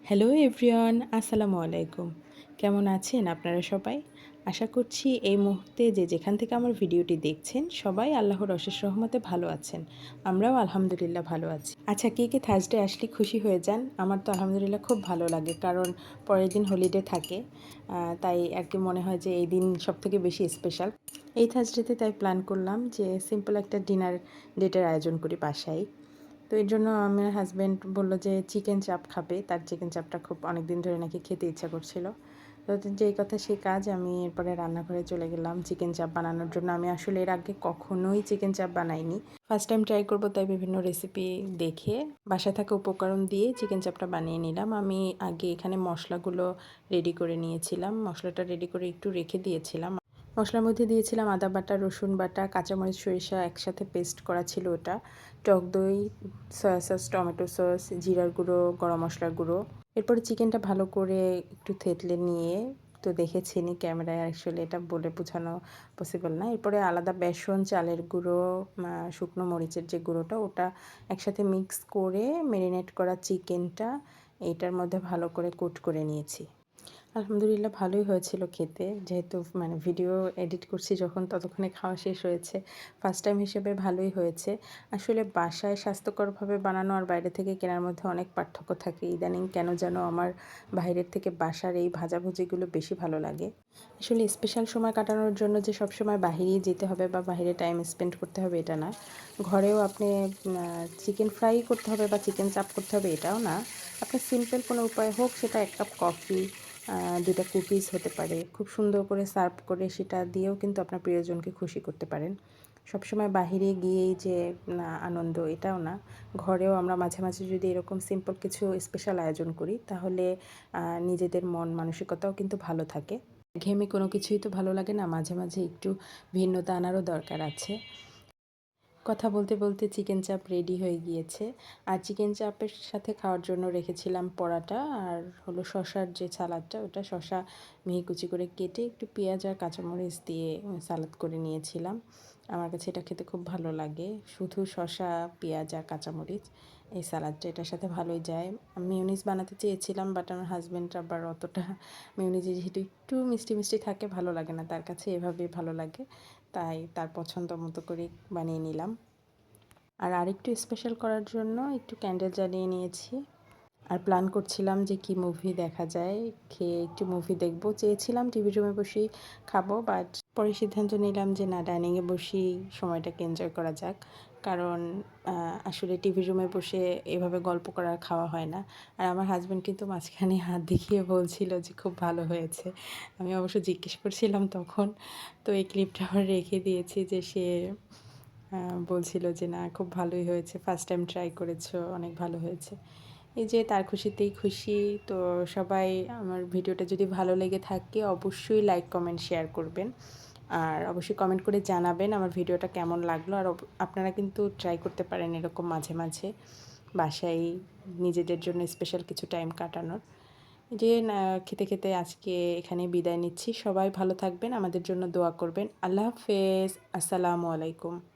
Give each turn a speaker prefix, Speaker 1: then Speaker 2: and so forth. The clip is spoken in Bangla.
Speaker 1: হ্যালো এভরিওয়ান, আসসালামু আলাইকুম। কেমন আছেন আপনারা সবাই? আশা করছি এই মুহূর্তে যে যেখান থেকে আমার ভিডিওটি দেখছেন সবাই আল্লাহর অশেষ রহমতে ভালো আছেন। আমরাও আলহামদুলিল্লাহ ভালো আছি। আচ্ছা, কে থার্সডে আসলে খুশি হয়ে যান? আমার তো আলহামদুলিল্লাহ খুব ভালো লাগে, কারণ পরের দিন হলিডে থাকে। তাই আর কি মনে হয় যে এই দিন সবথেকে বেশি স্পেশাল। এই থার্সডেতে তাই প্ল্যান করলাম যে সিম্পল একটা ডিনার ডেটের আয়োজন করি বাসায়। তো এর জন্য আমার হাজব্যান্ড বলল যে চিকেন চাপ খাবে, তার চিকেন চাপটা খুব অনেক দিন ধরে নাকি খেতে ইচ্ছা করছিল। তো যেই কথা সেই কাজ, আমি এরপরে রান্নাঘরে চলে গেলাম চিকেন চাপ বানানোর জন্য। আমি আসলে এর আগে কখনোই চিকেন চাপ বানাইনি, ফার্স্ট টাইম ট্রাই করবো, তাই বিভিন্ন রেসিপি দেখে বাসায় থাকা উপকরণ দিয়ে চিকেন চাপটা বানিয়ে নিলাম। আমি আগে এখানে মশলাগুলো রেডি করে নিয়েছিলাম, মশলাটা রেডি করে একটু রেখে দিয়েছিলাম। মশলার মধ্যে দিয়েছিলাম আদা বাটা, রসুন বাটা, কাঁচামরিচ, সরিষা একসাথে পেস্ট করা ছিল ওটা, টক দই, সয়া সস, টমেটো সস, জিরার গুঁড়ো, গরম মশলার গুঁড়ো। এরপরে চিকেনটা ভালো করে একটু থেতলে নিয়ে, তো দেখেছিনি ক্যামেরায়, আসলে এটা বলে বোঝানো পসিবল না। এরপরে আলাদা বেসন, চালের গুঁড়ো, শুকনো মরিচের যে গুঁড়োটা, ওটা একসাথে মিক্স করে ম্যারিনেট করা চিকেনটা এইটার মধ্যে ভালো করে কোট করে নিয়েছি। আলহামদুলিল্লাহ ভালোই হয়েছিল খেতে, যেহেতু ভিডিও এডিট করছি যখন, ততক্ষণে খাওয়া শেষ হয়েছে। ফার্স্ট টাইম হিসেবে ভালোই হয়েছে। আসলে বাসায় স্বাস্থ্যকরভাবে বানানো আর বাইরে থেকে কেনার মধ্যে অনেক পার্থক্য থাকে। ইদানিং কেন যেন আমার বাইরের থেকে বাসার এই ভাজাভুজিগুলো বেশি ভালো লাগে। আসলে স্পেশাল সময় কাটানোর জন্য যে সব সময় বাহিরেই যেতে হবে বা বাইরে টাইম স্পেন্ড করতে হবে এটা না। ঘরেও আপনি চিকেন ফ্রাই করতে হবে বা চিকেন চাপ করতে হবে এটাও না। আপনার সিম্পল কোনো উপায় হোক, সেটা 1 কাপ কফি, 2টা কুকিজ হতে পারে, খুব সুন্দর করে সার্ভ করে সেটা দিয়েও কিন্তু আপনার প্রিয়জনকে খুশি করতে পারেন। সবসময় বাহিরে গিয়েই যে আনন্দ এটাও না। ঘরেও আমরা মাঝে মাঝে যদি এরকম সিম্পল কিছু স্পেশাল আয়োজন করি, তাহলে নিজেদের মন মানসিকতাও কিন্তু ভালো থাকে। ঘেমে কোনো কিছুই তো ভালো লাগে না, মাঝে মাঝে একটু ভিন্নতা আনারও দরকার আছে। কথা বলতে বলতে চিকেন চাপ রেডি হয়ে গিয়েছে। আর চিকেন চাপের সাথে খাওয়ার জন্য রেখেছিলাম পরাটা, আর হলো শসার যে সালাদটা, ওটা শসা মিহি কুচি করে কেটে একটু পেঁয়াজ আর কাঁচামরিচ দিয়ে সালাদ করে নিয়েছিলাম। আমার কাছে এটা খেতে খুব ভালো লাগে, শুধু শসা, পেঁয়াজ আর কাঁচামরিচ। এই সালাদটা এটার সাথে ভালোই যায়। মিউনিস বানাতে চেয়েছিলাম, বাট আমার হাজব্যান্ড আবার অতটা মিউনিসে যেহেতু একটু মিষ্টি মিষ্টি থাকে, ভালো লাগে না, তার কাছে এভাবেই ভালো লাগে। তাই তার পছন্দ মতো করে বানিয়ে নিলাম। আর আরেকটু স্পেশাল করার জন্য একটু ক্যান্ডেল জ্বালিয়ে নিয়েছি। আর প্ল্যান করছিলাম যে কি মুভি দেখা যায়, খেয়ে একটু মুভি দেখবো চেয়েছিলাম, টিভি রুমে বসেই খাবো, বাট পরে সিদ্ধান্ত নিলাম যে না, ডাইনিংয়ে বসেই সময়টাকে এনজয় করা যাক। কারণ আসলে টিভি রুমে বসে এভাবে গল্প করার খাওয়া হয় না। আর আমার হাজব্যান্ড কিন্তু মাঝখানে হাত দেখিয়ে বলছিল যে খুব ভালো হয়েছে। আমি অবশ্য জিজ্ঞেস করছিলাম তখন, তো এই ক্লিপটা আবার রেখে দিয়েছি, যে সে বলছিল যে না, খুব ভালোই হয়েছে, ফার্স্ট টাইম ট্রাই করেছো, অনেক ভালো হয়েছে। এই যে তার খুশিতেই খুশি। তো সবাই আমার ভিডিওটা যদি ভালো লেগে থাকে অবশ্যই লাইক, কমেন্ট, শেয়ার করবেন। আর অবশ্যই কমেন্ট করে জানাবেন আমার ভিডিওটা কেমন লাগলো। আর আপনারা কিন্তু ট্রাই করতে পারেন এরকম মাঝে মাঝে বাসায় নিজেদের জন্য স্পেশাল কিছু টাইম কাটানোর। যে খেতে খেতে আজকে এখানে বিদায় নিচ্ছি। সবাই ভালো থাকবেন, আমাদের জন্য দোয়া করবেন। আল্লাহ হাফেজ, আসসালামু আলাইকুম।